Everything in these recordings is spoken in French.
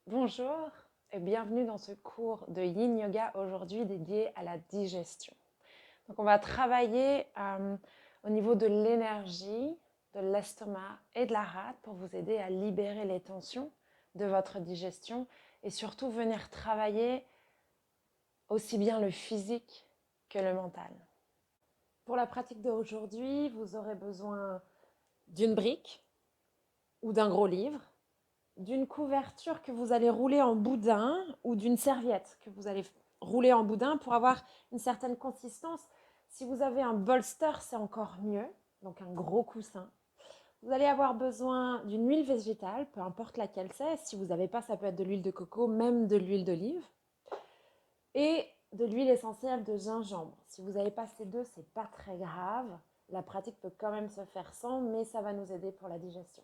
Bonjour et bienvenue dans ce cours de Yin Yoga aujourd'hui dédié à la digestion. Donc on va travailler au niveau de l'énergie, de l'estomac et de la rate pour vous aider à libérer les tensions de votre digestion et surtout venir travailler aussi bien le physique que le mental. Pour la pratique d'aujourd'hui, vous aurez besoin d'une brique ou d'un gros livre, d'une couverture que vous allez rouler en boudin ou d'une serviette que vous allez rouler en boudin pour avoir une certaine consistance. Si vous avez un bolster, c'est encore mieux, donc un gros coussin. Vous allez avoir besoin d'une huile végétale, peu importe laquelle c'est. Si vous n'avez pas, ça peut être de l'huile de coco, même de l'huile d'olive. Et de l'huile essentielle de gingembre. Si vous n'avez pas ces deux, c'est pas très grave. La pratique peut quand même se faire sans, mais ça va nous aider pour la digestion.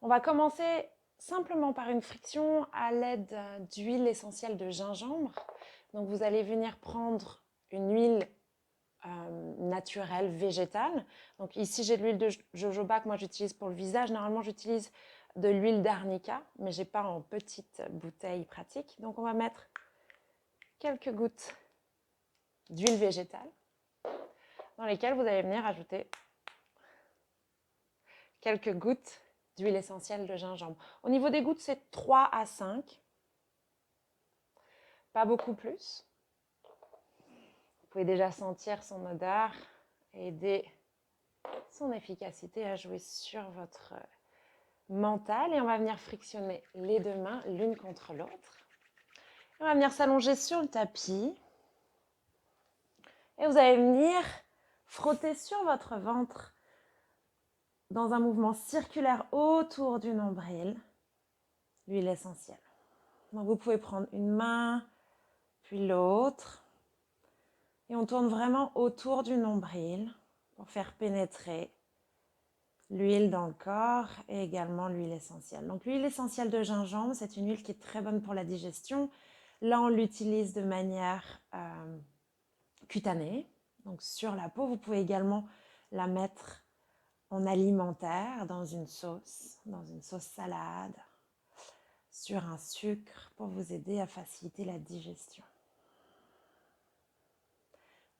On va commencer simplement par une friction à l'aide d'huile essentielle de gingembre. Donc vous allez venir prendre une huile naturelle, végétale. Donc ici j'ai de l'huile de jojoba que moi j'utilise pour le visage. Normalement j'utilise de l'huile d'arnica, mais j'ai pas en petite bouteille pratique. Donc on va mettre quelques gouttes d'huile végétale dans lesquelles vous allez venir ajouter quelques gouttes d'huile essentielle de gingembre. Au niveau des gouttes, c'est 3 à 5. Pas beaucoup plus. Vous pouvez déjà sentir son odeur et aider son efficacité à jouer sur votre mental. Et on va venir frictionner les deux mains l'une contre l'autre. On va venir s'allonger sur le tapis. Et vous allez venir frotter sur votre ventre dans un mouvement circulaire autour du nombril l'huile essentielle. Donc vous pouvez prendre une main, puis l'autre. Et on tourne vraiment autour du nombril pour faire pénétrer l'huile dans le corps et également l'huile essentielle. Donc l'huile essentielle de gingembre, c'est une huile qui est très bonne pour la digestion. Là, on l'utilise de manière cutanée, donc sur la peau. Vous pouvez également la mettre en alimentaire, dans une sauce salade, sur un sucre pour vous aider à faciliter la digestion.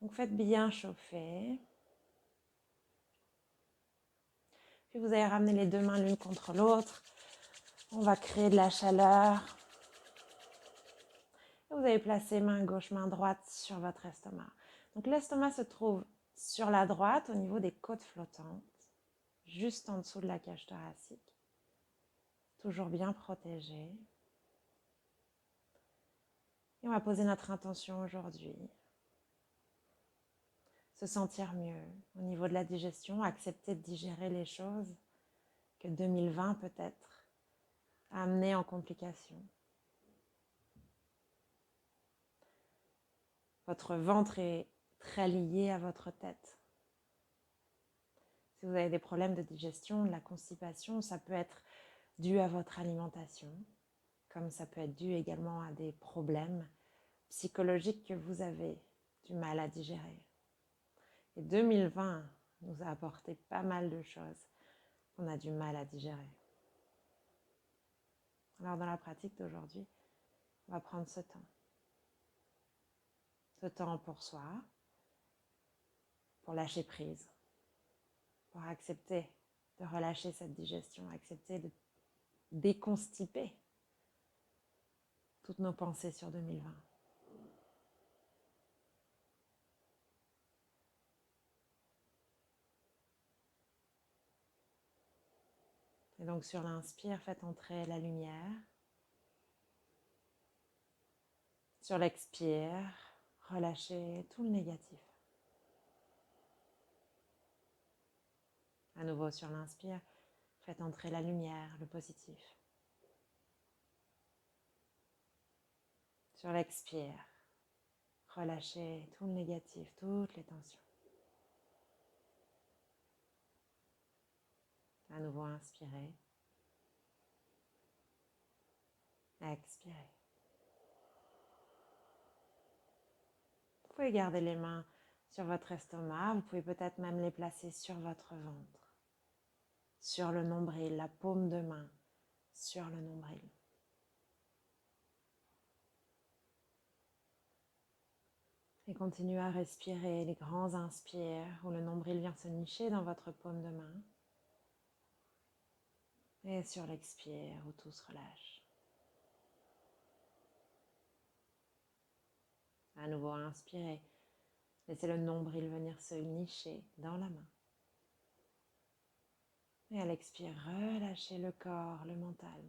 Donc faites bien chauffer. Puis vous allez ramener les deux mains l'une contre l'autre. On va créer de la chaleur. Et vous allez placer main gauche, main droite sur votre estomac. Donc l'estomac se trouve sur la droite au niveau des côtes flottantes, juste en dessous de la cage thoracique. Toujours bien protégé. Et on va poser notre intention aujourd'hui. Se sentir mieux au niveau de la digestion, accepter de digérer les choses que 2020 peut-être a amené en complications. Votre ventre est très lié à votre tête. Si vous avez des problèmes de digestion, de la constipation, ça peut être dû à votre alimentation, comme ça peut être dû également à des problèmes psychologiques que vous avez du mal à digérer. Et 2020 nous a apporté pas mal de choses qu'on a du mal à digérer. Alors dans la pratique d'aujourd'hui, on va prendre ce temps. Ce temps pour soi, pour lâcher prise, pour accepter de relâcher cette digestion, accepter de déconstiper toutes nos pensées sur 2020. Et donc sur l'inspire, faites entrer la lumière. Sur l'expire, relâchez tout le négatif. À nouveau sur l'inspire, faites entrer la lumière, le positif. Sur l'expire, relâchez tout le négatif, toutes les tensions. À nouveau inspirez. Expirez. Vous pouvez garder les mains sur votre estomac, vous pouvez peut-être même les placer sur votre ventre. sur le nombril, la paume de main sur le nombril. Et continuez à respirer les grands inspires où le nombril vient se nicher dans votre paume de main. Et sur l'expire où tout se relâche. À nouveau, inspirez. Laissez le nombril venir se nicher dans la main. Et à l'expire, relâchez le corps, le mental.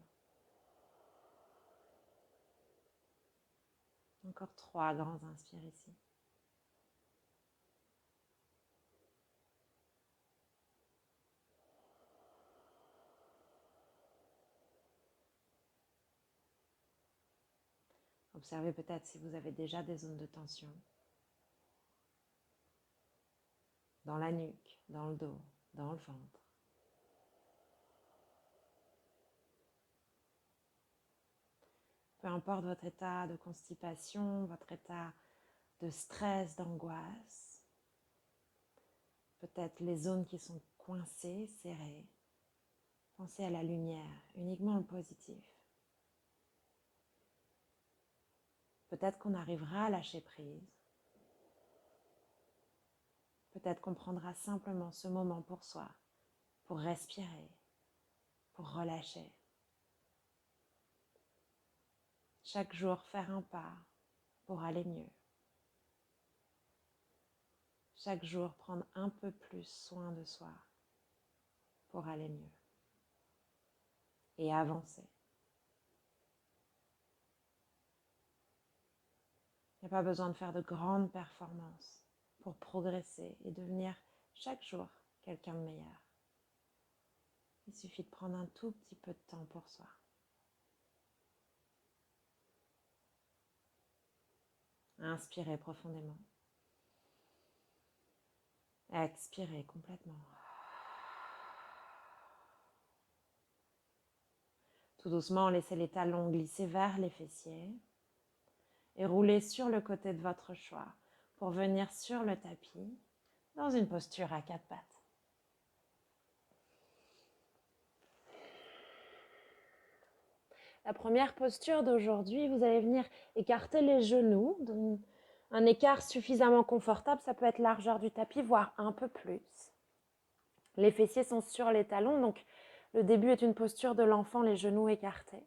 Encore 3 grands inspires ici. Observez peut-être si vous avez déjà des zones de tension. Dans la nuque, dans le dos, dans le ventre. Peu importe votre état de constipation, votre état de stress, d'angoisse, peut-être les zones qui sont coincées, serrées. Pensez à la lumière, uniquement le positif. Peut-être qu'on arrivera à lâcher prise. Peut-être qu'on prendra simplement ce moment pour soi, pour respirer, pour relâcher. Chaque jour, faire un pas pour aller mieux. Chaque jour, prendre un peu plus soin de soi pour aller mieux et avancer. Il n'y a pas besoin de faire de grandes performances pour progresser et devenir chaque jour quelqu'un de meilleur. Il suffit de prendre un tout petit peu de temps pour soi. Inspirez profondément. Expirez complètement. Tout doucement, laissez les talons glisser vers les fessiers et roulez sur le côté de votre choix pour venir sur le tapis dans une posture à 4 pattes. La première posture d'aujourd'hui, vous allez venir écarter les genoux. Un écart suffisamment confortable, ça peut être largeur du tapis, voire un peu plus. Les fessiers sont sur les talons, donc le début est une posture de l'enfant, les genoux écartés.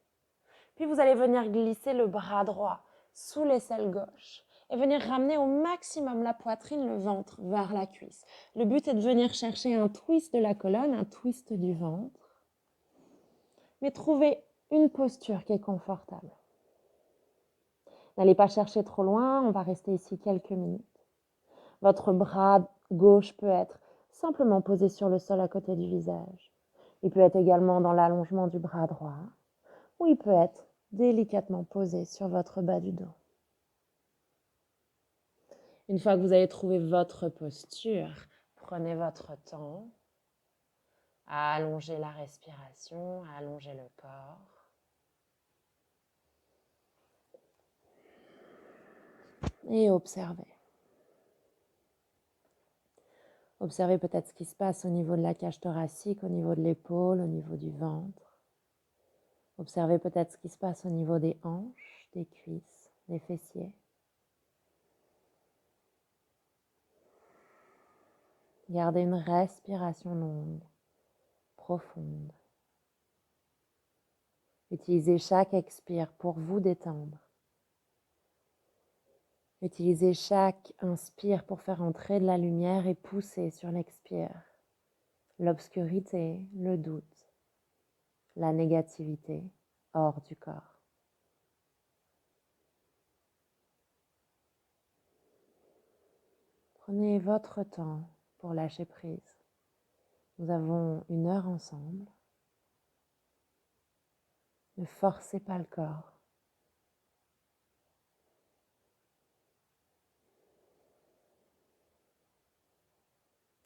Puis vous allez venir glisser le bras droit sous l'aisselle gauche et venir ramener au maximum la poitrine, le ventre vers la cuisse. Le but est de venir chercher un twist de la colonne, un twist du ventre, mais trouvez une posture qui est confortable. N'allez pas chercher trop loin, on va rester ici quelques minutes. Votre bras gauche peut être simplement posé sur le sol à côté du visage. Il peut être également dans l'allongement du bras droit, ou il peut être délicatement posé sur votre bas du dos. Une fois que vous avez trouvé votre posture, prenez votre temps à allonger la respiration, à allonger le corps. Et observez. Observez peut-être ce qui se passe au niveau de la cage thoracique, au niveau de l'épaule, au niveau du ventre. Observez peut-être ce qui se passe au niveau des hanches, des cuisses, des fessiers. Gardez une respiration longue, profonde. Utilisez chaque expire pour vous détendre. Utilisez chaque inspire pour faire entrer de la lumière et pousser sur l'expire l'obscurité, le doute, la négativité hors du corps. Prenez votre temps pour lâcher prise. Nous avons 1 heure ensemble. Ne forcez pas le corps.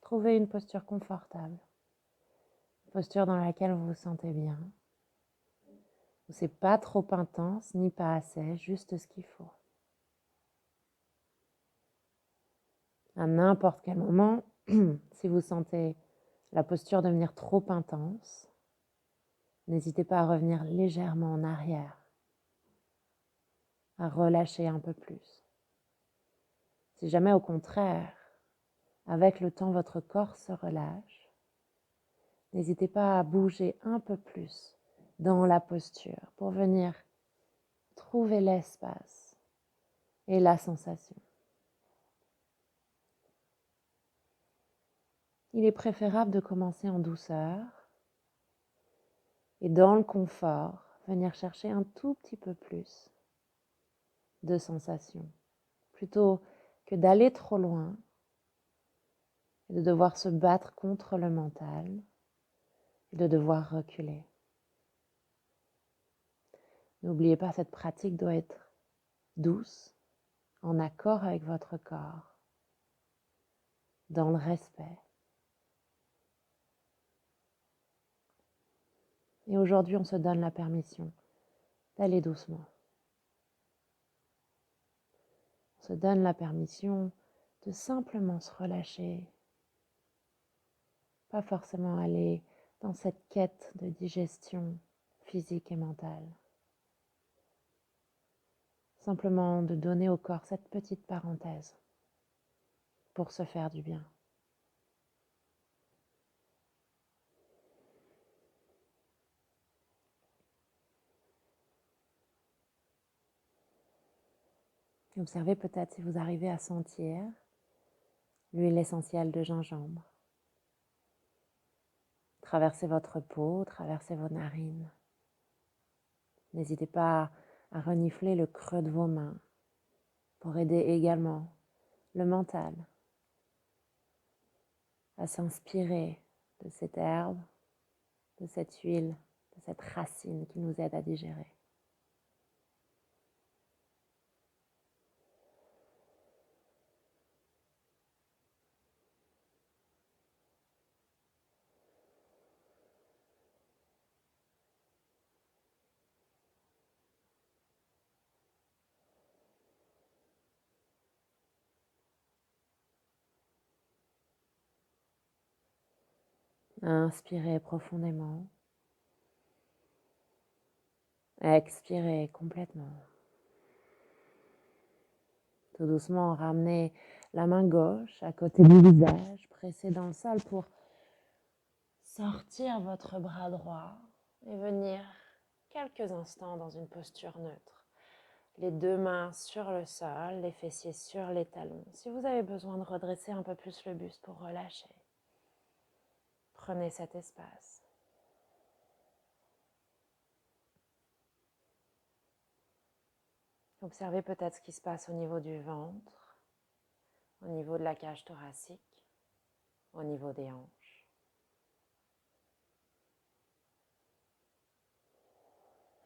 Trouvez une posture confortable, une posture dans laquelle vous vous sentez bien, où c'est pas trop intense ni pas assez, juste ce qu'il faut. À n'importe quel moment, si vous sentez la posture devenir trop intense, n'hésitez pas à revenir légèrement en arrière, à relâcher un peu plus. Si jamais au contraire, avec le temps, votre corps se relâche, n'hésitez pas à bouger un peu plus dans la posture pour venir trouver l'espace et la sensation. Il est préférable de commencer en douceur et dans le confort, venir chercher un tout petit peu plus de sensations, plutôt que d'aller trop loin et de devoir se battre contre le mental et de devoir reculer. N'oubliez pas, cette pratique doit être douce, en accord avec votre corps, dans le respect. Et aujourd'hui, on se donne la permission d'aller doucement. On se donne la permission de simplement se relâcher, pas forcément aller dans cette quête de digestion physique et mentale. Simplement de donner au corps cette petite parenthèse pour se faire du bien. Observez peut-être si vous arrivez à sentir l'huile essentielle de gingembre traverser votre peau, traverser vos narines. N'hésitez pas à renifler le creux de vos mains pour aider également le mental à s'inspirer de cette herbe, de cette huile, de cette racine qui nous aide à digérer. Inspirez profondément. Expirez complètement. Tout doucement, ramenez la main gauche à côté du visage, pressez dans le sol pour sortir votre bras droit et venir quelques instants dans une posture neutre. Les deux mains sur le sol, les fessiers sur les talons. Si vous avez besoin de redresser un peu plus le buste pour relâcher, prenez cet espace. Observez peut-être ce qui se passe au niveau du ventre, au niveau de la cage thoracique, au niveau des hanches.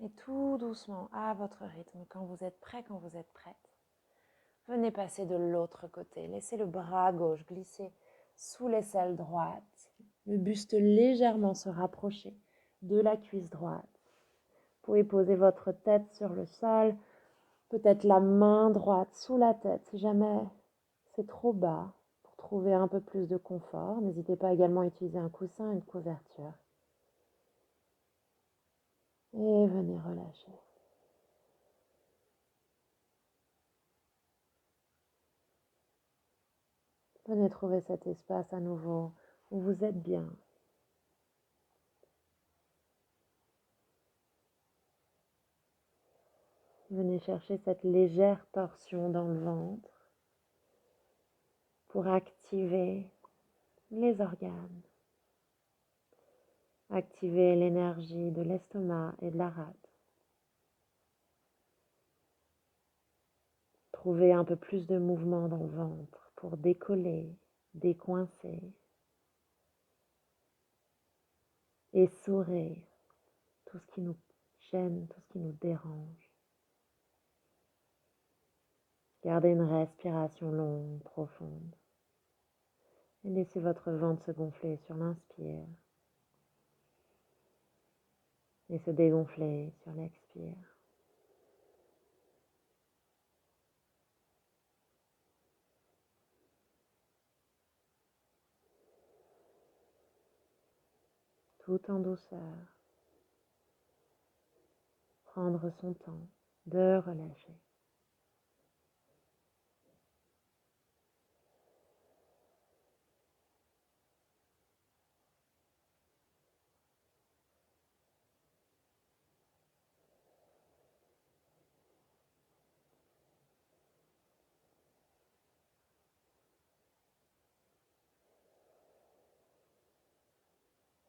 Et tout doucement, à votre rythme, quand vous êtes prêt, quand vous êtes prête, venez passer de l'autre côté. Laissez le bras gauche glisser sous l'aisselle droite, le buste légèrement se rapprocher de la cuisse droite. Vous pouvez poser votre tête sur le sol, peut-être la main droite sous la tête si jamais c'est trop bas pour trouver un peu plus de confort. N'hésitez pas également à utiliser un coussin, une couverture. Et venez relâcher. Venez trouver cet espace à nouveau où vous êtes bien. Venez chercher cette légère torsion dans le ventre pour activer les organes, activer l'énergie de l'estomac et de la rate. Trouvez un peu plus de mouvement dans le ventre pour décoller, décoincer, essorer tout ce qui nous gêne, tout ce qui nous dérange. Gardez une respiration longue, profonde. Et laissez votre ventre se gonfler sur l'inspire et se dégonfler sur l'expire. tout en douceur, prendre son temps de relâcher.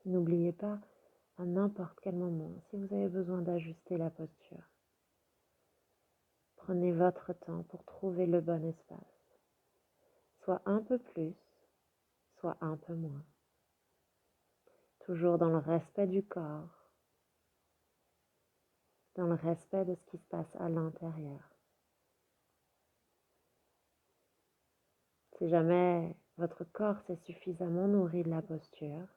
N'oubliez pas, à n'importe quel moment, si vous avez besoin d'ajuster la posture, prenez votre temps pour trouver le bon espace, soit un peu plus, soit un peu moins, toujours dans le respect du corps, dans le respect de ce qui se passe à l'intérieur. Si jamais votre corps s'est suffisamment nourri de la posture,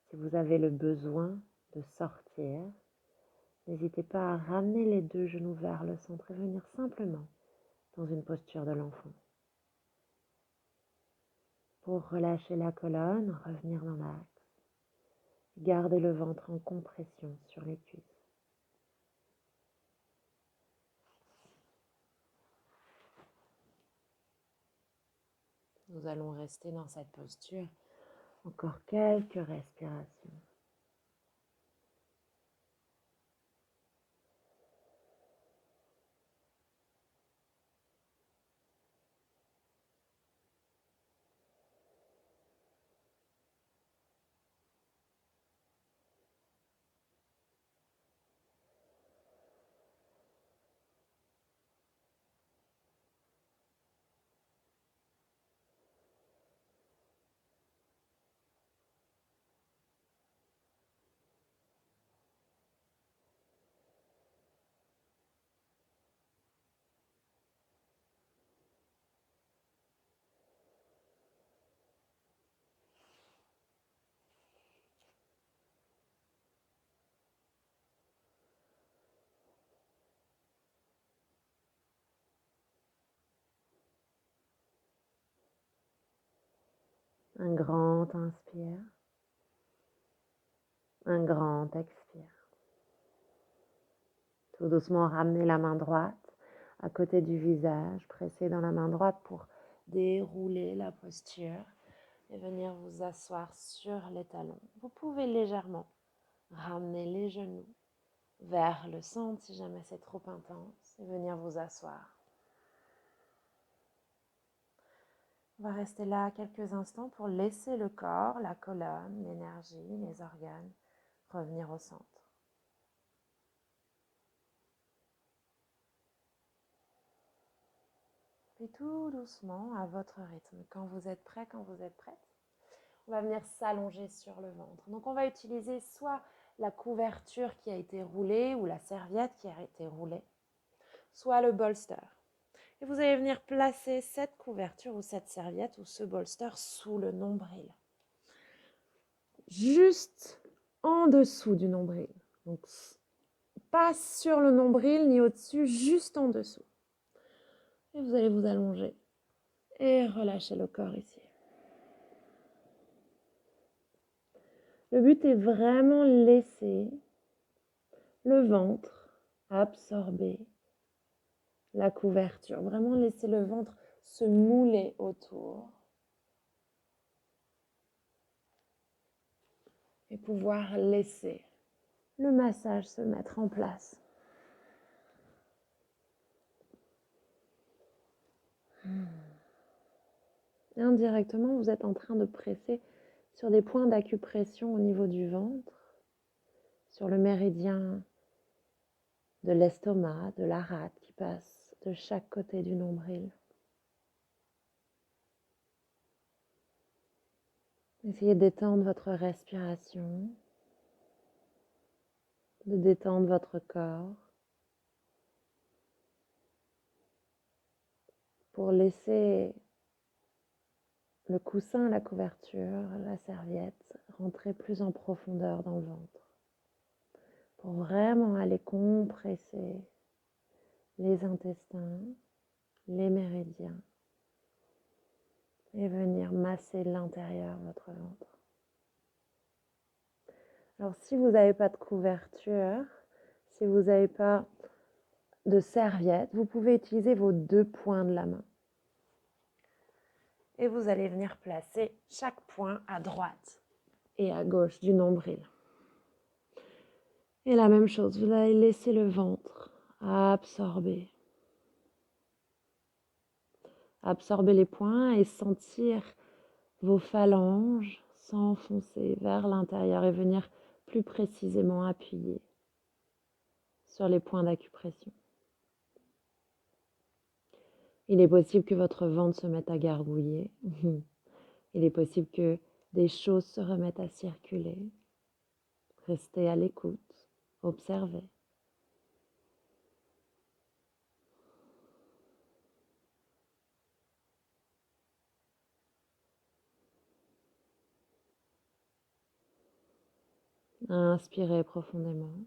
si vous avez le besoin de sortir, n'hésitez pas à ramener les deux genoux vers le centre et venir simplement dans une posture de l'enfant. Pour relâcher la colonne, revenir dans l'axe. Gardez le ventre en compression sur les cuisses. Nous allons rester dans cette posture encore quelques respirations. Un grand inspire, un grand expire. Tout doucement, ramenez la main droite à côté du visage, pressez dans la main droite pour dérouler la posture et venir vous asseoir sur les talons. Vous pouvez légèrement ramener les genoux vers le centre si jamais c'est trop intense et venir vous asseoir. On va rester là quelques instants pour laisser le corps, la colonne, l'énergie, les organes revenir au centre. Puis tout doucement, à votre rythme, quand vous êtes prêt, quand vous êtes prête, on va venir s'allonger sur le ventre. Donc on va utiliser soit la couverture qui a été roulée ou la serviette qui a été roulée, soit le bolster. Et vous allez venir placer cette couverture ou cette serviette ou ce bolster sous le nombril. Juste en dessous du nombril. Donc pas sur le nombril ni au-dessus, juste en dessous. Et vous allez vous allonger et relâcher le corps ici. Le but est vraiment laisser le ventre absorber la couverture, vraiment laisser le ventre se mouler autour et pouvoir laisser le massage se mettre en place. Et indirectement, vous êtes en train de presser sur des points d'acupression au niveau du ventre, sur le méridien de l'estomac, de la rate qui passe de chaque côté du nombril. Essayez d'étendre votre respiration, de détendre votre corps pour laisser le coussin, la couverture, la serviette rentrer plus en profondeur dans le ventre pour vraiment aller compresser les intestins, les méridiens et venir masser l'intérieur de votre ventre. Alors si vous n'avez pas de couverture, si vous n'avez pas de serviette, vous pouvez utiliser vos 2 poings de la main. Et vous allez venir placer chaque poing à droite et à gauche du nombril. Et la même chose, vous allez laisser le ventre absorber. Absorber les poings et sentir vos phalanges s'enfoncer vers l'intérieur et venir plus précisément appuyer sur les points d'acupression. Il est possible que votre ventre se mette à gargouiller. Il est possible que des choses se remettent à circuler. Restez à l'écoute, observez. Inspirez profondément.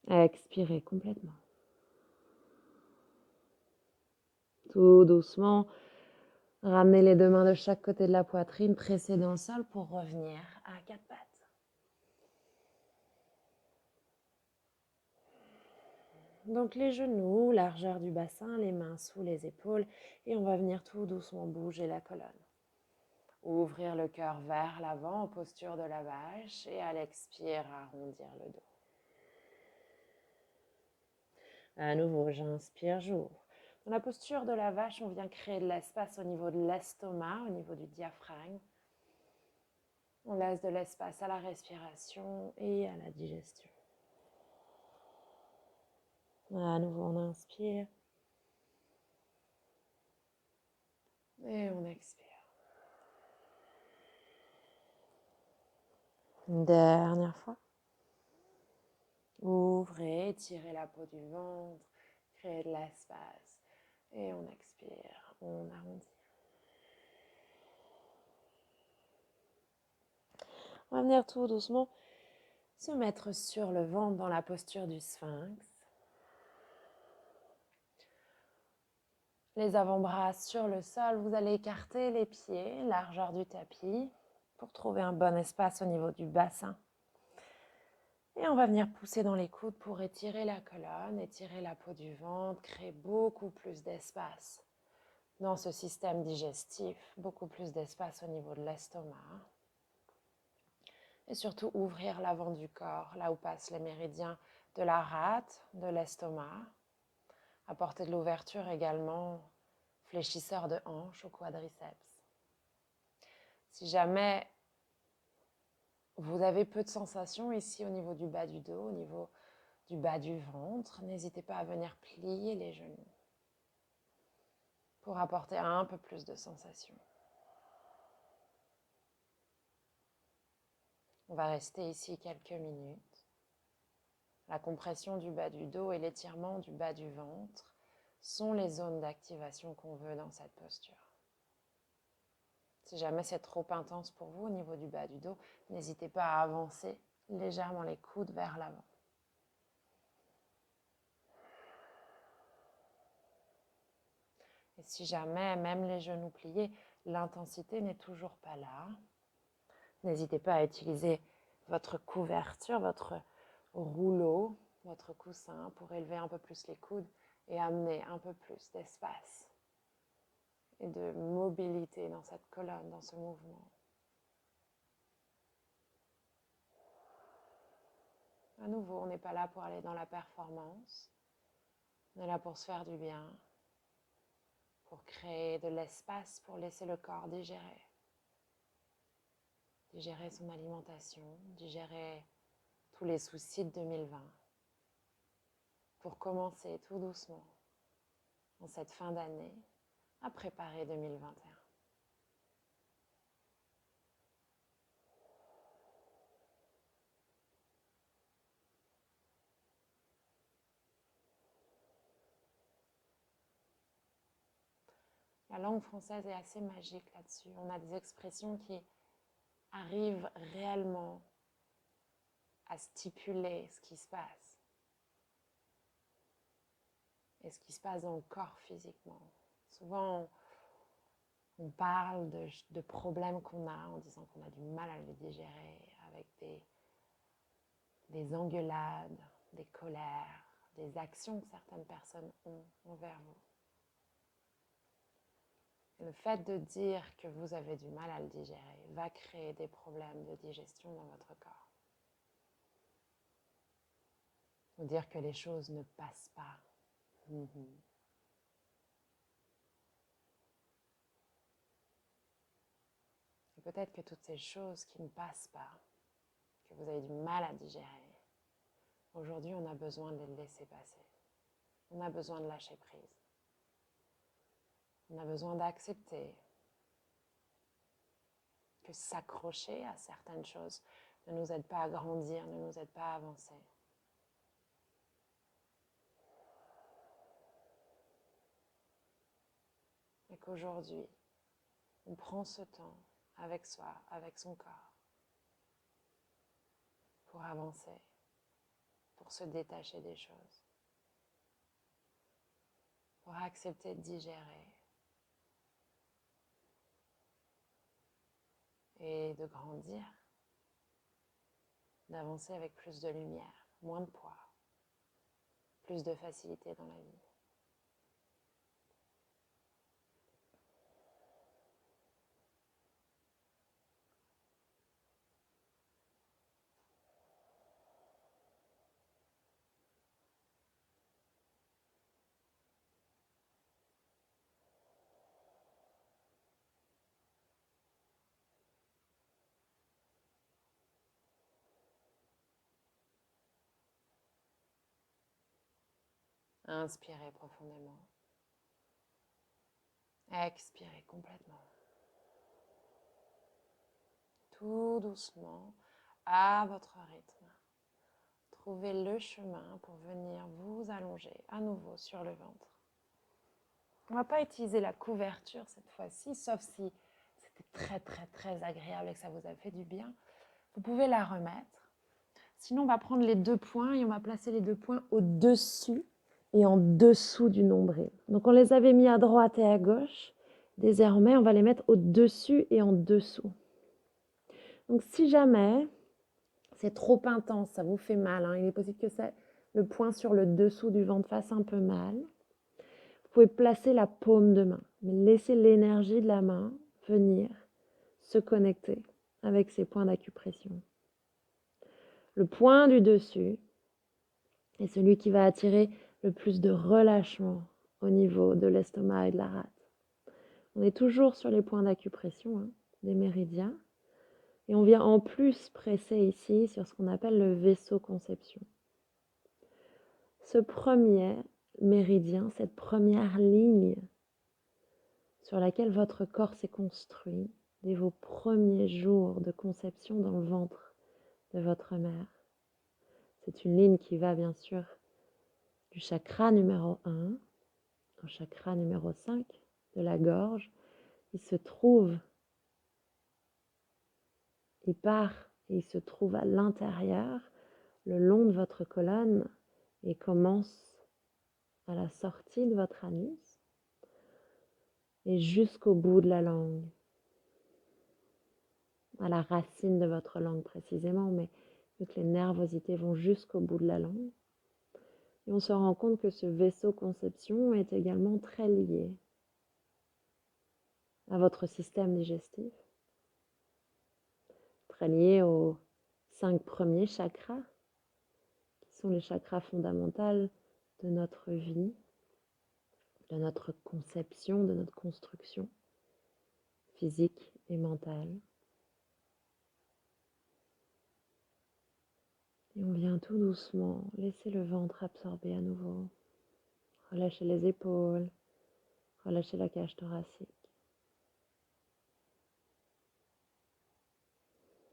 Expirez complètement. Tout doucement, ramenez les 2 mains de chaque côté de la poitrine, pressez dans le sol pour revenir à 4 pattes. Donc les genoux, largeur du bassin, les mains sous les épaules et on va venir tout doucement bouger la colonne. Ouvrir le cœur vers l'avant en posture de la vache et à l'expire, arrondir le dos. À nouveau, j'inspire, j'ouvre. Dans la posture de la vache, on vient créer de l'espace au niveau de l'estomac, au niveau du diaphragme. On laisse de l'espace à la respiration et à la digestion. À nouveau, on inspire. Et on expire. Une dernière fois. Ouvrez, tirez la peau du ventre, créez de l'espace. Et on expire, on arrondit. On va venir tout doucement se mettre sur le ventre dans la posture du sphinx. Les avant-bras sur le sol, vous allez écarter les pieds, largeur du tapis, pour trouver un bon espace au niveau du bassin. Et on va venir pousser dans les coudes pour étirer la colonne, étirer la peau du ventre, créer beaucoup plus d'espace dans ce système digestif, beaucoup plus d'espace au niveau de l'estomac. Et surtout ouvrir l'avant du corps, là où passent les méridiens de la rate, de l'estomac. Apporter de l'ouverture également, fléchisseur de hanche au quadriceps. Si jamais vous avez peu de sensations ici au niveau du bas du dos, au niveau du bas du ventre, n'hésitez pas à venir plier les genoux pour apporter un peu plus de sensations. On va rester ici quelques minutes. La compression du bas du dos et l'étirement du bas du ventre sont les zones d'activation qu'on veut dans cette posture. Si jamais c'est trop intense pour vous au niveau du bas du dos, n'hésitez pas à avancer légèrement les coudes vers l'avant. Et si jamais, même les genoux pliés, l'intensité n'est toujours pas là, n'hésitez pas à utiliser votre couverture, votre rouleau, votre coussin pour élever un peu plus les coudes et amener un peu plus d'espace et de mobilité dans cette colonne, dans ce mouvement. À nouveau, on n'est pas là pour aller dans la performance, on est là pour se faire du bien, pour créer de l'espace, pour laisser le corps digérer. Digérer son alimentation, digérer tous les soucis de 2020, pour commencer tout doucement, en cette fin d'année, à préparer 2021. La langue française est assez magique là-dessus. On a des expressions qui arrivent réellement à stipuler ce qui se passe et ce qui se passe dans le corps physiquement. Souvent, On parle de problèmes qu'on a en disant qu'on a du mal à les digérer avec des engueulades, des colères, des actions que certaines personnes ont envers vous. Le fait de dire que vous avez du mal à le digérer va créer des problèmes de digestion dans votre corps. Ou dire que les choses ne passent pas. Et peut-être que toutes ces choses qui ne passent pas, que vous avez du mal à digérer, aujourd'hui on a besoin de les laisser passer. On a besoin de lâcher prise. On a besoin d'accepter que s'accrocher à certaines choses ne nous aide pas à grandir, ne nous aide pas à avancer. Et qu'aujourd'hui, on prend ce temps avec soi, avec son corps, pour avancer, pour se détacher des choses, pour accepter de digérer et de grandir, d'avancer avec plus de lumière, moins de poids, plus de facilité dans la vie. Inspirez profondément. Expirez complètement. Tout doucement, à votre rythme. Trouvez le chemin pour venir vous allonger à nouveau sur le ventre. On ne va pas utiliser la couverture cette fois-ci, sauf si c'était très agréable et que ça vous a fait du bien. Vous pouvez la remettre. Sinon, on va prendre les deux poings et on va placer les deux poings au-dessus et en dessous du nombril. Donc, on les avait mis à droite et à gauche. Désormais, on va les mettre au-dessus et en dessous. Donc, si jamais c'est trop intense, ça vous fait mal, il est possible que le poing sur le dessous du ventre fasse un peu mal. Vous pouvez placer la paume de main, mais laissez l'énergie de la main venir se connecter avec ces points d'acupression. Le point du dessus est celui qui va attirer le plus de relâchement au niveau de l'estomac et de la rate. On est toujours sur les points d'acupression, des méridiens. Et on vient en plus presser ici sur ce qu'on appelle le vaisseau conception. Ce premier méridien, cette première ligne sur laquelle votre corps s'est construit dès vos premiers jours de conception dans le ventre de votre mère. C'est une ligne qui va bien sûr du chakra numéro 1 au chakra numéro 5 de la gorge. Il se trouve, il part et il se trouve à l'intérieur, le long de votre colonne et commence à la sortie de votre anus et jusqu'au bout de la langue, à la racine de votre langue précisément, mais vu que les nervosités vont jusqu'au bout de la langue. Et on se rend compte que ce vaisseau conception est également très lié à votre système digestif, très lié aux 5 premiers chakras, qui sont les chakras fondamentaux de notre vie, de notre conception, de notre construction physique et mentale. Et on vient tout doucement laisser le ventre absorber à nouveau. Relâchez les épaules, relâchez la cage thoracique.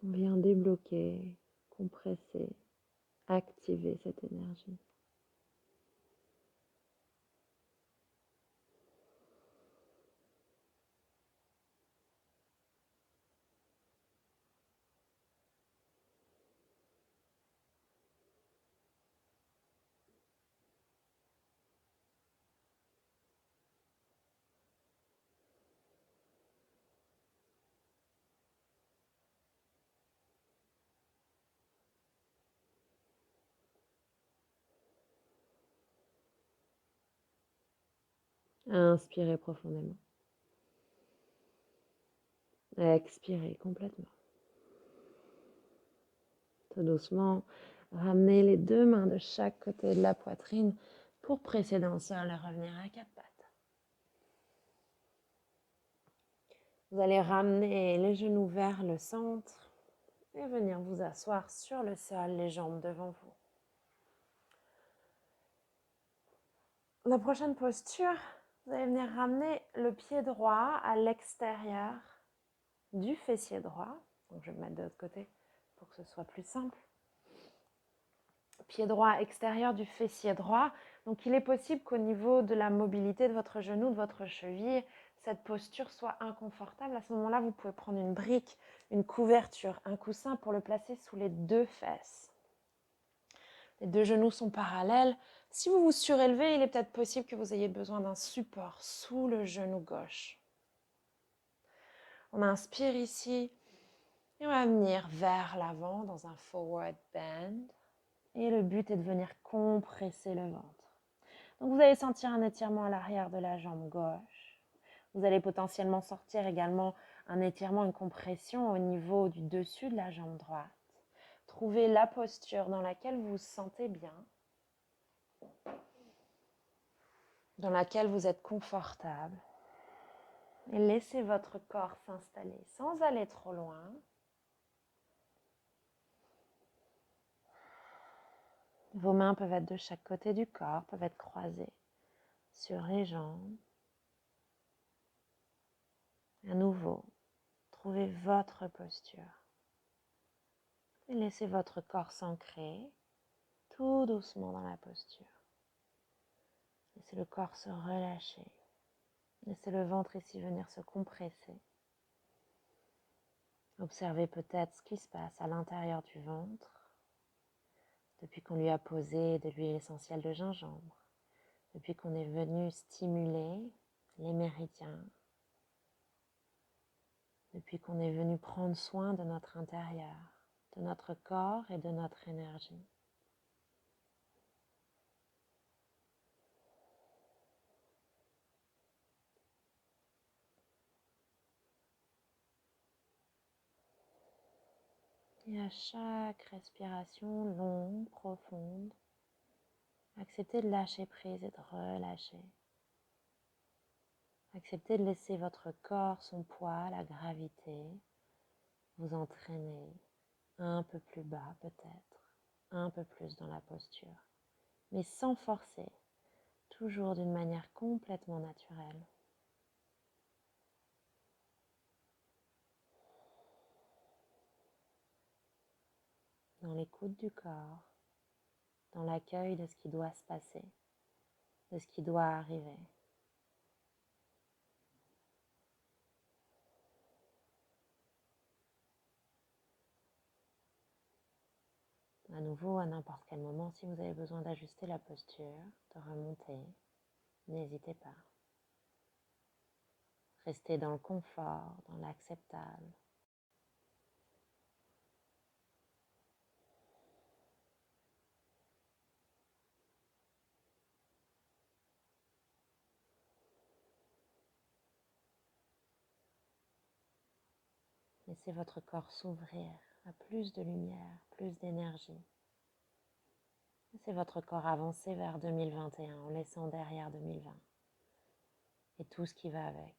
On vient débloquer, compresser, activer cette énergie. Inspirez profondément. Expirez complètement. Tout doucement, ramenez les deux mains de chaque côté de la poitrine pour presser dans le sol et revenir à quatre pattes. Vous allez ramener les genoux vers le centre et venir vous asseoir sur le sol, les jambes devant vous. La prochaine posture, vous allez venir ramener le pied droit à l'extérieur du fessier droit. Donc je vais me mettre de l'autre côté pour que ce soit plus simple. Pied droit extérieur du fessier droit. Donc il est possible qu'au niveau de la mobilité de votre genou, de votre cheville, cette posture soit inconfortable. À ce moment-là, vous pouvez prendre une brique, une couverture, un coussin pour le placer sous les deux fesses. Les deux genoux sont parallèles. Si vous vous surélevez, il est peut-être possible que vous ayez besoin d'un support sous le genou gauche. On inspire ici et on va venir vers l'avant dans un forward bend. Et le but est de venir compresser le ventre. Donc vous allez sentir un étirement à l'arrière de la jambe gauche. Vous allez potentiellement sortir également un étirement, une compression au niveau du dessus de la jambe droite. Trouvez la posture dans laquelle vous vous sentez bien, dans laquelle vous êtes confortable. Et laissez votre corps s'installer sans aller trop loin. Vos mains peuvent être de chaque côté du corps, peuvent être croisées sur les jambes. À nouveau, trouvez votre posture. Et laissez votre corps s'ancrer tout doucement dans la posture. Laissez le corps se relâcher. Laissez le ventre ici venir se compresser. Observez peut-être ce qui se passe à l'intérieur du ventre depuis qu'on lui a posé de l'huile essentielle de gingembre, depuis qu'on est venu stimuler les méridiens, depuis qu'on est venu prendre soin de notre intérieur, de notre corps et de notre énergie. Et à chaque respiration longue, profonde, acceptez de lâcher prise et de relâcher. Acceptez de laisser votre corps, son poids, la gravité, vous entraîner un peu plus bas peut-être, un peu plus dans la posture, mais sans forcer, toujours d'une manière complètement naturelle. Dans l'écoute du corps, dans l'accueil de ce qui doit se passer, de ce qui doit arriver. À nouveau, à n'importe quel moment, si vous avez besoin d'ajuster la posture, de remonter, n'hésitez pas. Restez dans le confort, dans l'acceptable. Laissez votre corps s'ouvrir à plus de lumière, plus d'énergie. Laissez votre corps avancer vers 2021 en laissant derrière 2020 et tout ce qui va avec.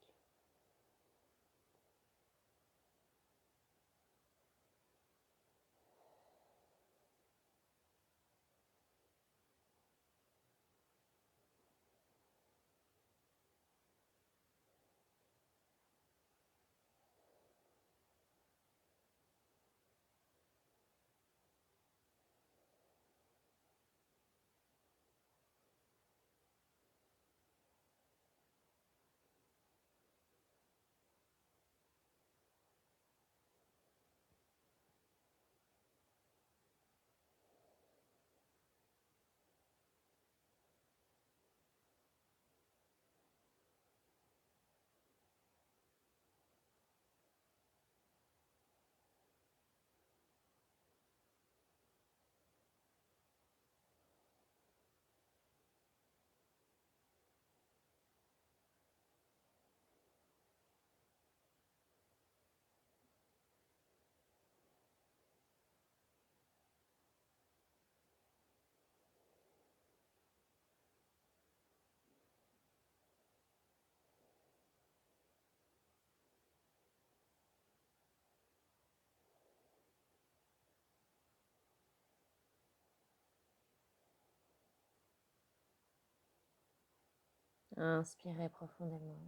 Inspirez profondément.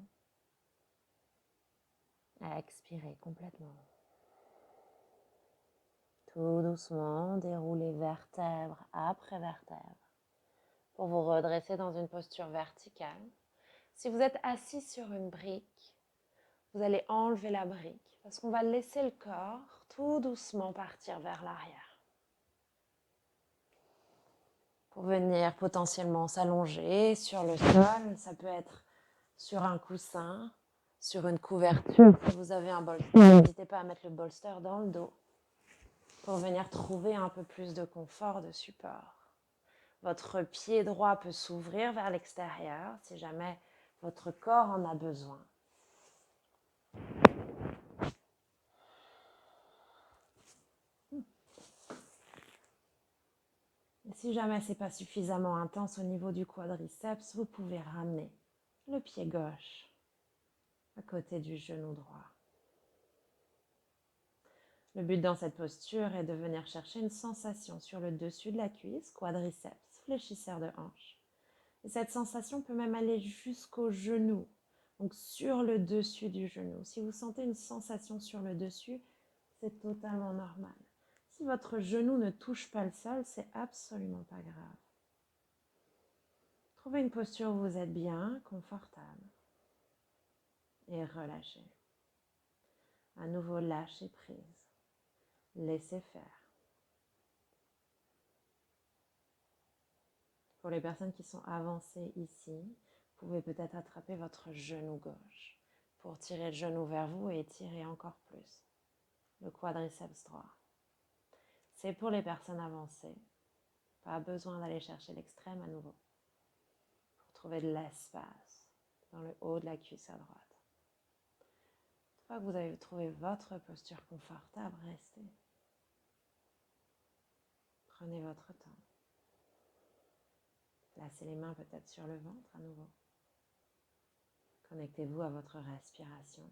Expirez complètement. Tout doucement, déroulez vertèbre après vertèbre pour vous redresser dans une posture verticale. Si vous êtes assis sur une brique, vous allez enlever la brique parce qu'on va laisser le corps tout doucement partir vers l'arrière. Pour venir potentiellement s'allonger sur le sol, ça peut être sur un coussin, sur une couverture. Si vous avez un bolster, n'hésitez pas à mettre le bolster dans le dos pour venir trouver un peu plus de confort, de support. Votre pied droit peut s'ouvrir vers l'extérieur si jamais votre corps en a besoin. Et si jamais ce n'est pas suffisamment intense au niveau du quadriceps, vous pouvez ramener le pied gauche à côté du genou droit. Le but dans cette posture est de venir chercher une sensation sur le dessus de la cuisse, quadriceps, fléchisseur de hanche. Et cette sensation peut même aller jusqu'au genou, donc sur le dessus du genou. Si vous sentez une sensation sur le dessus, c'est totalement normal. Si votre genou ne touche pas le sol, c'est absolument pas grave. Trouvez une posture où vous êtes bien, confortable. Et relâchez. À nouveau, lâchez prise. Laissez faire. Pour les personnes qui sont avancées ici, vous pouvez peut-être attraper votre genou gauche pour tirer le genou vers vous et étirer encore plus le quadriceps droit. C'est pour les personnes avancées. Pas besoin d'aller chercher l'extrême à nouveau pour trouver de l'espace dans le haut de la cuisse à droite. Une fois que vous avez trouvé votre posture confortable, restez. Prenez votre temps. Placez les mains peut-être sur le ventre à nouveau. Connectez-vous à votre respiration.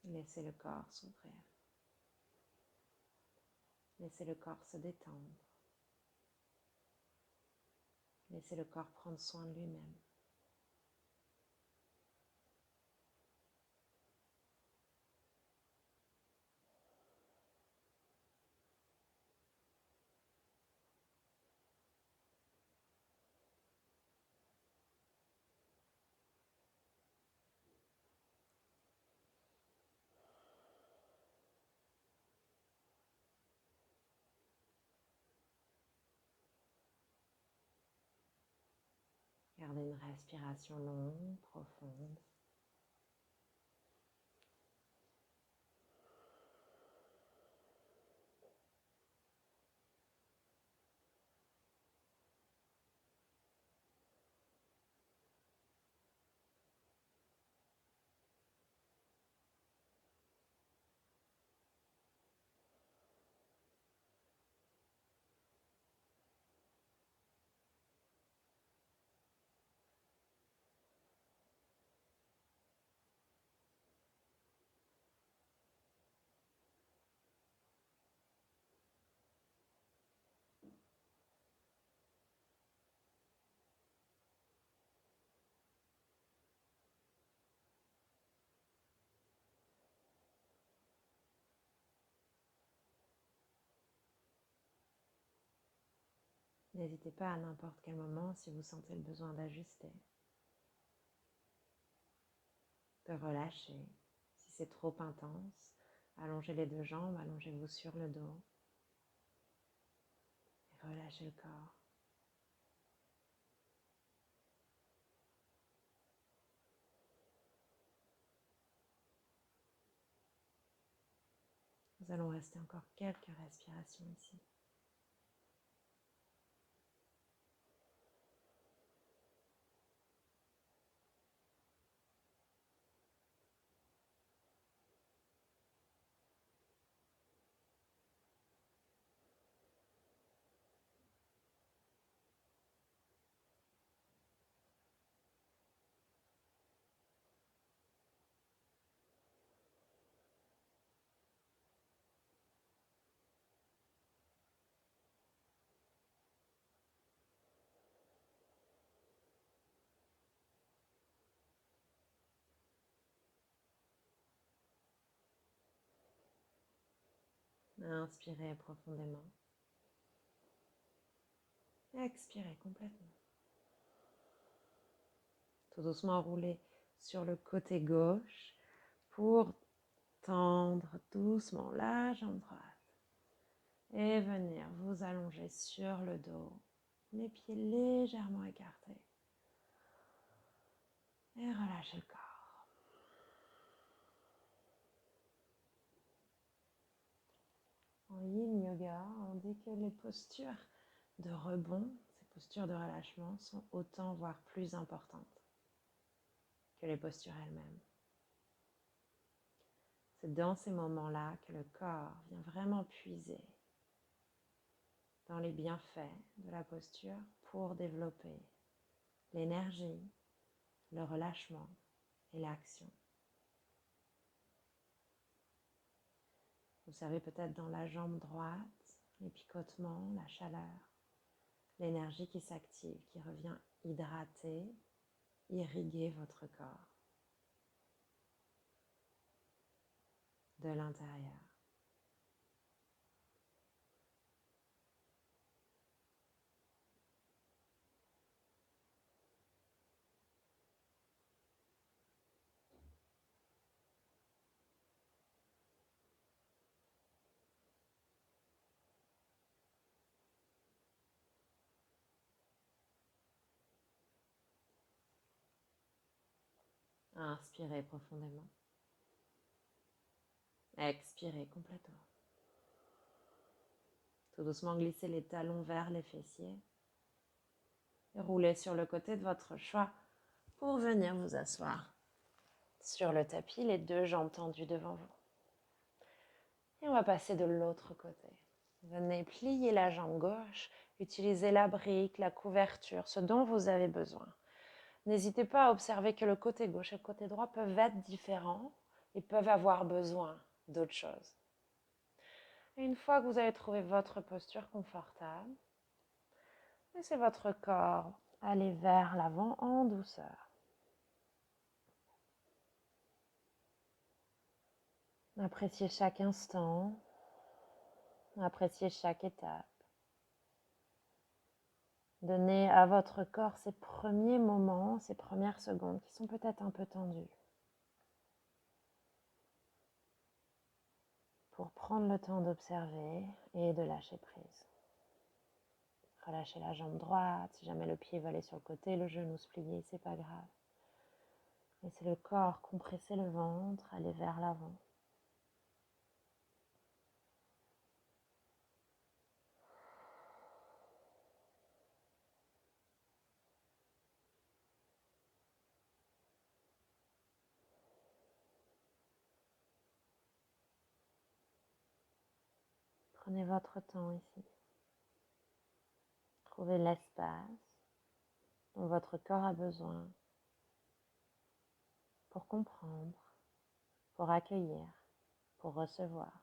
Laissez le corps s'ouvrir. Laissez le corps se détendre. Laissez le corps prendre soin de lui-même. Gardez une respiration longue, profonde. N'hésitez pas à n'importe quel moment, si vous sentez le besoin d'ajuster, de relâcher. Si c'est trop intense, allongez les deux jambes, allongez-vous sur le dos et relâchez le corps. Nous allons rester encore quelques respirations ici. Inspirez profondément. Expirez complètement. Tout doucement, roulez sur le côté gauche pour tendre doucement la jambe droite. Et venir vous allonger sur le dos, les pieds légèrement écartés. Et relâchez le corps. En Yin Yoga, on dit que les postures de rebond, ces postures de relâchement, sont autant voire plus importantes que les postures elles-mêmes. C'est dans ces moments-là que le corps vient vraiment puiser dans les bienfaits de la posture pour développer l'énergie, le relâchement et l'action. Vous savez peut-être dans la jambe droite, les picotements, la chaleur, l'énergie qui s'active, qui revient hydrater, irriguer votre corps de l'intérieur. Inspirez profondément. Expirez complètement. Tout doucement, glissez les talons vers les fessiers. Et roulez sur le côté de votre choix pour venir vous asseoir sur le tapis, les deux jambes tendues devant vous. Et on va passer de l'autre côté. Venez plier la jambe gauche, utilisez la brique, la couverture, ce dont vous avez besoin. N'hésitez pas à observer que le côté gauche et le côté droit peuvent être différents et peuvent avoir besoin d'autre chose. Et une fois que vous avez trouvé votre posture confortable, laissez votre corps aller vers l'avant en douceur. Appréciez chaque instant, appréciez chaque étape. Donnez à votre corps ces premiers moments, ces premières secondes qui sont peut-être un peu tendues, pour prendre le temps d'observer et de lâcher prise. Relâchez la jambe droite, si jamais le pied va aller sur le côté, le genou se plier, c'est pas grave. Laissez le corps compresser le ventre, aller vers l'avant. Prenez votre temps ici. Trouvez l'espace dont votre corps a besoin pour comprendre, pour accueillir, pour recevoir.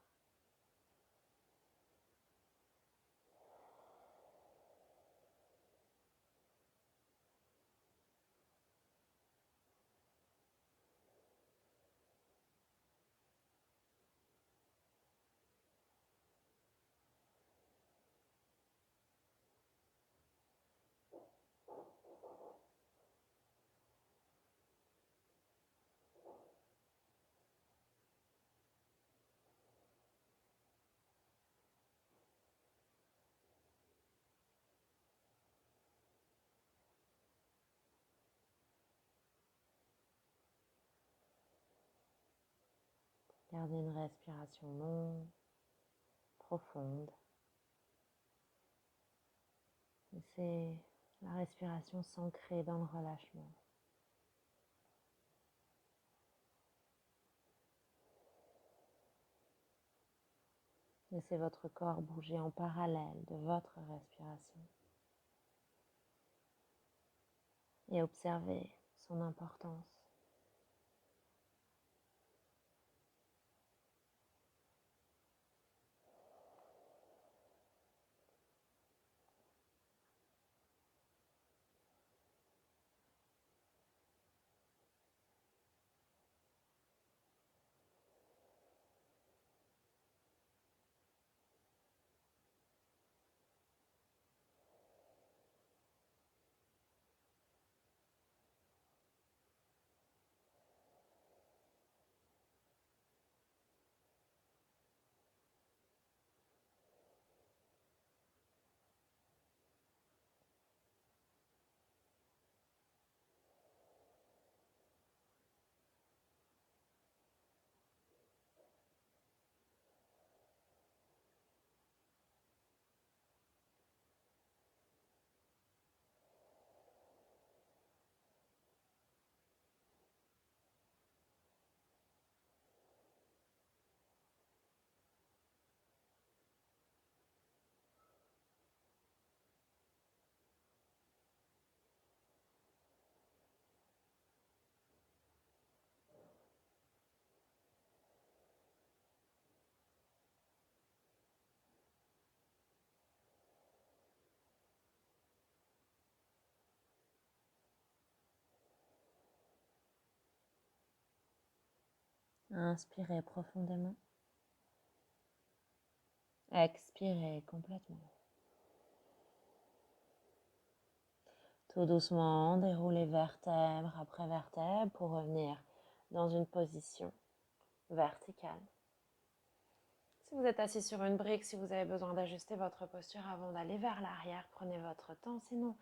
Gardez une respiration longue, profonde. Laissez la respiration s'ancrer dans le relâchement. Laissez votre corps bouger en parallèle de votre respiration. Et observez son importance. Inspirez profondément. Expirez complètement. Tout doucement, déroulez vertèbre après vertèbre pour revenir dans une position verticale. Si vous êtes assis sur une brique, si vous avez besoin d'ajuster votre posture avant d'aller vers l'arrière, prenez votre temps. Sinon,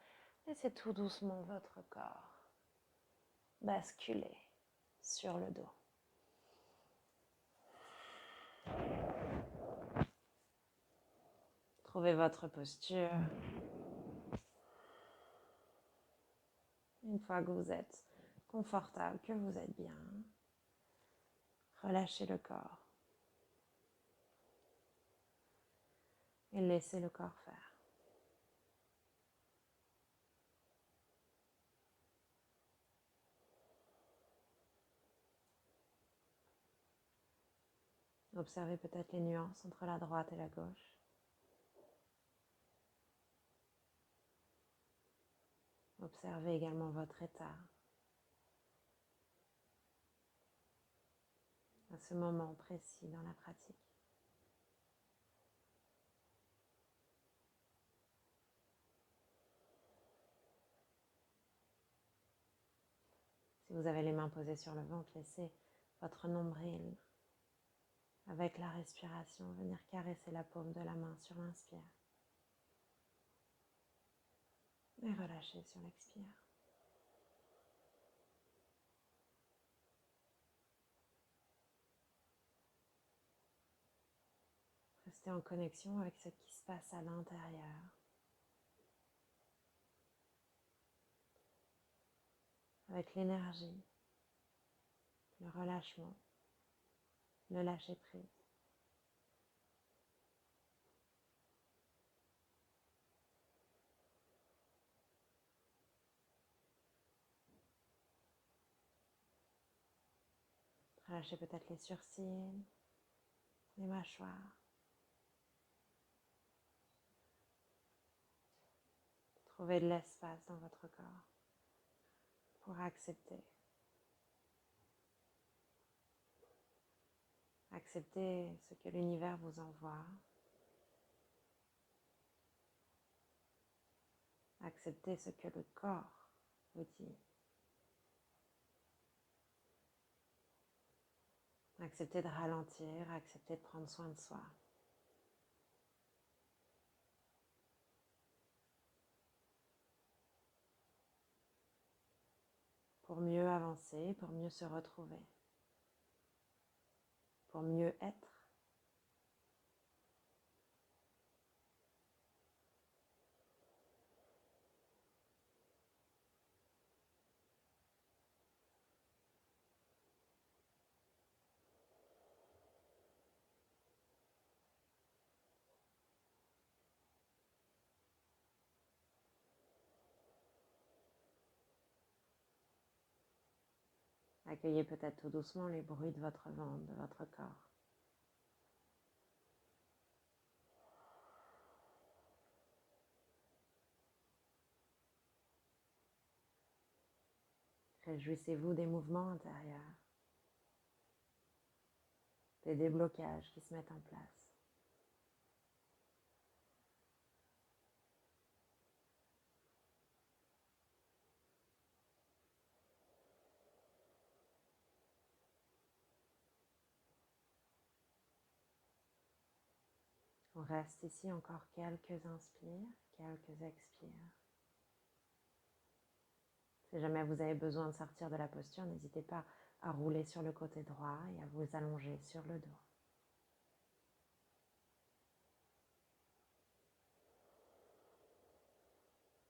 laissez tout doucement votre corps basculer sur le dos. Trouvez votre posture. Une fois que vous êtes confortable, que vous êtes bien, relâchez le corps et laissez le corps faire. Observez peut-être les nuances entre la droite et la gauche. Observez également votre état à ce moment précis dans la pratique. Si vous avez les mains posées sur le ventre, laissez votre nombril, avec la respiration, venir caresser la paume de la main sur l'inspire. Et relâchez sur l'expire. Restez en connexion avec ce qui se passe à l'intérieur. Avec l'énergie, le relâchement, le lâcher prise. Relâchez peut-être les sourcils, les mâchoires. Trouvez de l'espace dans votre corps pour accepter. Acceptez ce que l'univers vous envoie. Acceptez ce que le corps vous dit. Acceptez de ralentir, acceptez de prendre soin de soi. Pour mieux avancer, pour mieux se retrouver, pour mieux être. Accueillez peut-être tout doucement les bruits de votre ventre, de votre corps. Réjouissez-vous des mouvements intérieurs, des déblocages qui se mettent en place. On reste ici encore quelques inspires, quelques expires. Si jamais vous avez besoin de sortir de la posture, n'hésitez pas à rouler sur le côté droit et à vous allonger sur le dos.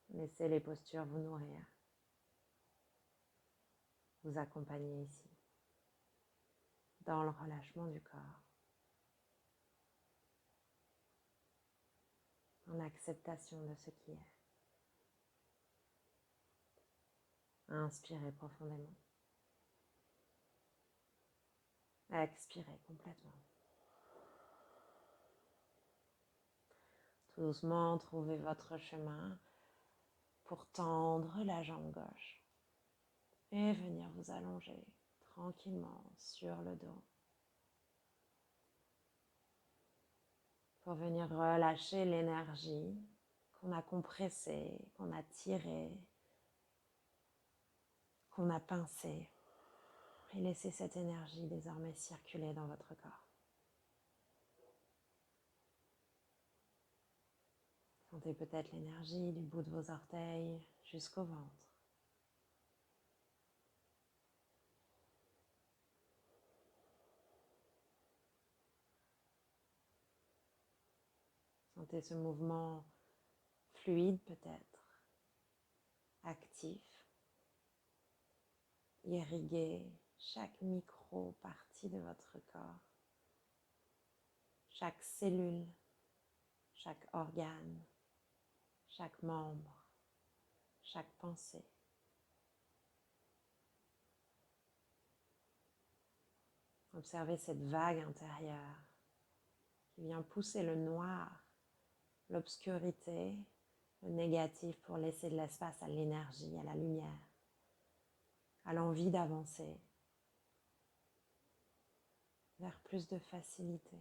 Laissez les postures vous nourrir, vous accompagner ici, dans le relâchement du corps, en acceptation de ce qui est. Inspirez profondément. Expirez complètement. Tout doucement, trouvez votre chemin pour tendre la jambe gauche et venir vous allonger tranquillement sur le dos. pour venir relâcher l'énergie qu'on a compressée, qu'on a tirée, qu'on a pincée. Et laissez cette énergie désormais circuler dans votre corps. Sentez peut-être l'énergie du bout de vos orteils jusqu'au ventre. Sentez ce mouvement fluide peut-être, actif, irriguer chaque micro-partie de votre corps, chaque cellule, chaque organe, chaque membre, chaque pensée. Observez cette vague intérieure qui vient pousser le noir, l'obscurité, le négatif pour laisser de l'espace à l'énergie, à la lumière, à l'envie d'avancer vers plus de facilité.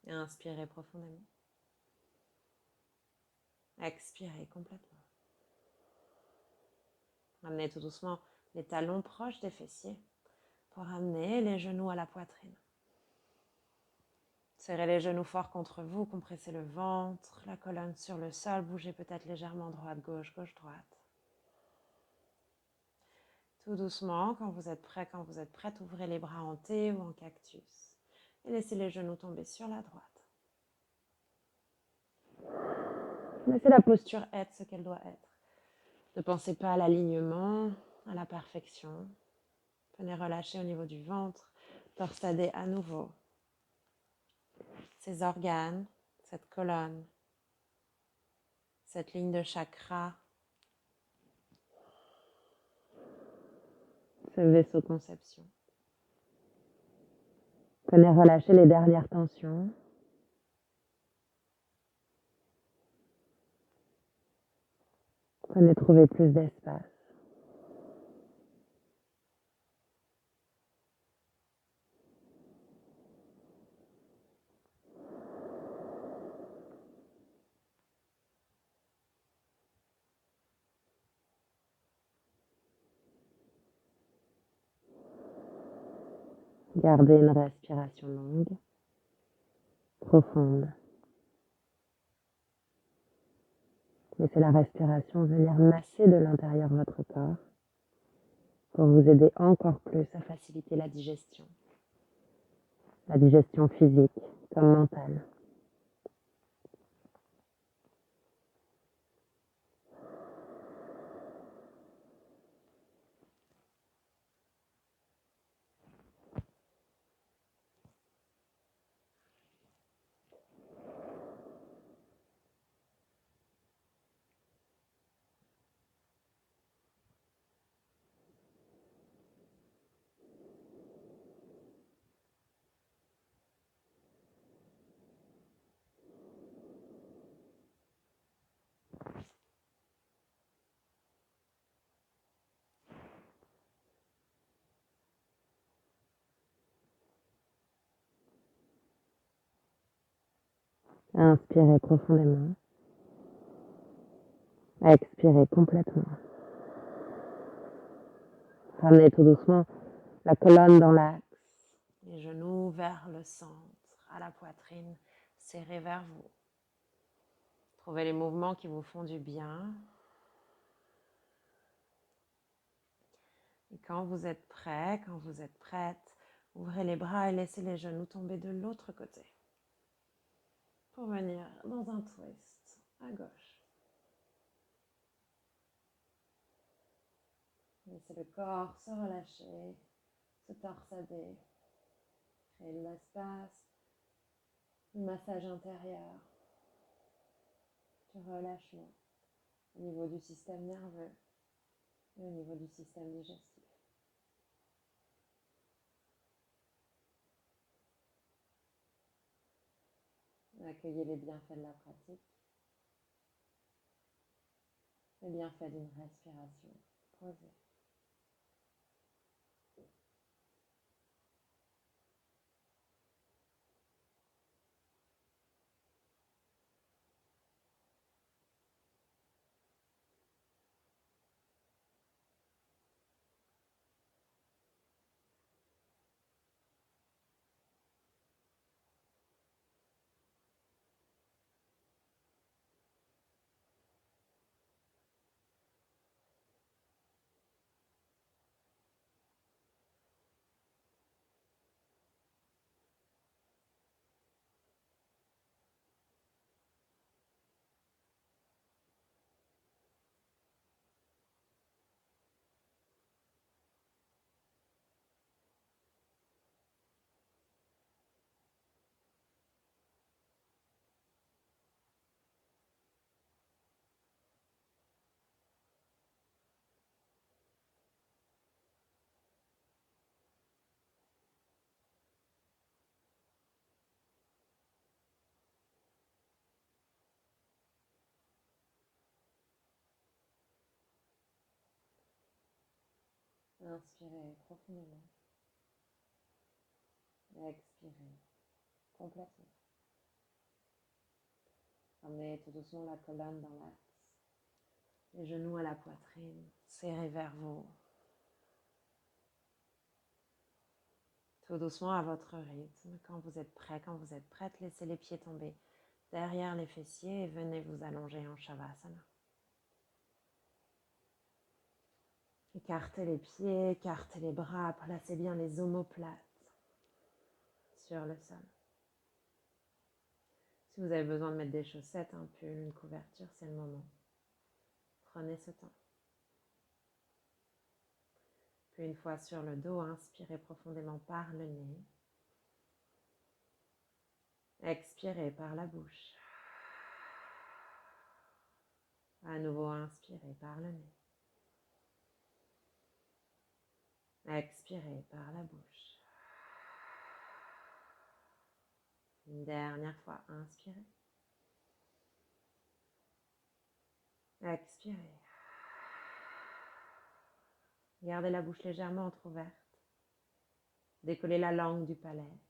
Et inspirez profondément. Expirez complètement. Ramenez tout doucement les talons proches des fessiers pour amener les genoux à la poitrine. Serrez les genoux fort contre vous, compressez le ventre, la colonne sur le sol, bougez peut-être légèrement droite-gauche, gauche-droite. Tout doucement, quand vous êtes prêt, quand vous êtes prête, ouvrez les bras en T ou en cactus et laissez les genoux tomber sur la droite. Laissez la posture être ce qu'elle doit être. Ne pensez pas à l'alignement, à la perfection. Venez relâcher au niveau du ventre, torsader à nouveau ces organes, cette colonne, cette ligne de chakra, ce vaisseau conception. Venez relâcher les dernières tensions. Venez trouver plus d'espace. Gardez une respiration longue, profonde. Laissez la respiration venir masser de l'intérieur votre corps pour vous aider encore plus à faciliter la digestion physique comme mentale. Inspirez profondément. Expirez complètement. Ramenez tout doucement la colonne dans l'axe, les genoux vers le centre, à la poitrine, serrés vers vous. Trouvez les mouvements qui vous font du bien. Et quand vous êtes prêt, quand vous êtes prête, ouvrez les bras et laissez les genoux tomber de l'autre côté pour venir dans un twist à gauche. Laissez le corps se relâcher, se torsader, créer de l'espace, du massage intérieur, du relâchement au niveau du système nerveux et au niveau du système digestif. Accueillez les bienfaits de la pratique. le bienfait d'une respiration posée. Inspirez profondément. Expirez complètement. Ramenez tout doucement la colonne dans l'axe. Les genoux à la poitrine. Serrez vers vous. Tout doucement à votre rythme. Quand vous êtes prêt, quand vous êtes prête, laissez les pieds tomber derrière les fessiers et venez vous allonger en Shavasana. Écartez les pieds, écartez les bras, placez bien les omoplates sur le sol. Si vous avez besoin de mettre des chaussettes, un pull, une couverture, c'est le moment. Prenez ce temps. Puis une fois sur le dos, inspirez profondément par le nez. Expirez par la bouche. À nouveau, inspirez par le nez. Expirez par la bouche. Une dernière fois, inspirez. Expirez. Gardez la bouche légèrement entrouverte. Décollez la langue du palais.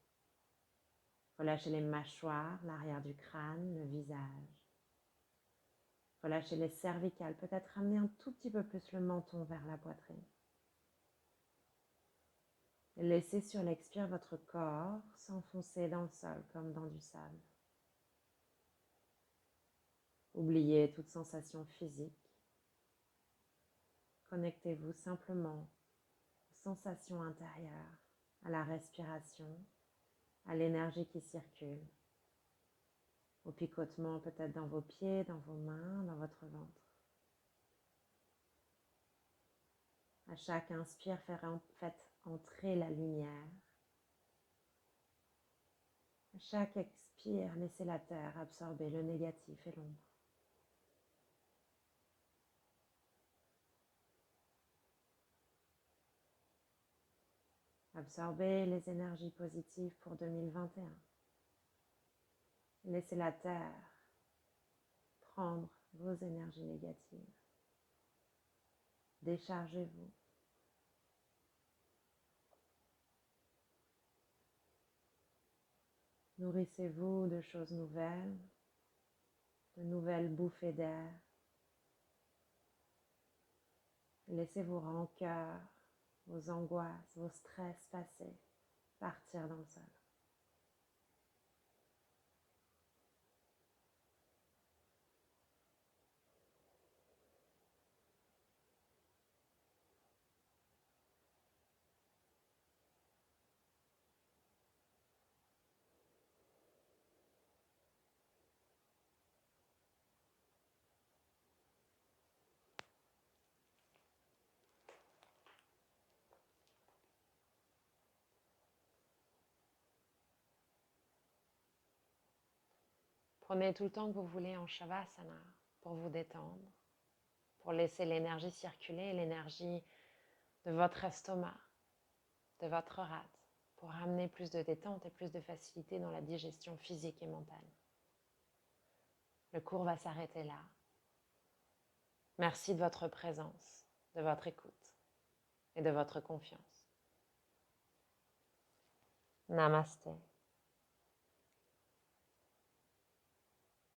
Relâchez les mâchoires, l'arrière du crâne, le visage. Relâchez les cervicales, peut-être ramener un tout petit peu plus le menton vers la poitrine. Et laissez sur l'expire votre corps s'enfoncer dans le sol comme dans du sable. Oubliez toute sensation physique. Connectez-vous simplement aux sensations intérieures, à la respiration, à l'énergie qui circule, au picotement peut-être dans vos pieds, dans vos mains, dans votre ventre. À chaque inspire, faites entrer la lumière. À chaque expire, laissez la terre absorber le négatif et l'ombre. Absorbez les énergies positives pour 2021. Laissez la terre prendre vos énergies négatives. Déchargez-vous. Nourrissez-vous de choses nouvelles, de nouvelles bouffées d'air. Laissez vos rancœurs, vos angoisses, vos stress passés partir dans le sol. Prenez tout le temps que vous voulez en Shavasana pour vous détendre, pour laisser l'énergie circuler, l'énergie de votre estomac, de votre rate, pour amener plus de détente et plus de facilité dans la digestion physique et mentale. Le cours va s'arrêter là. Merci de votre présence, de votre écoute et de votre confiance. Namaste.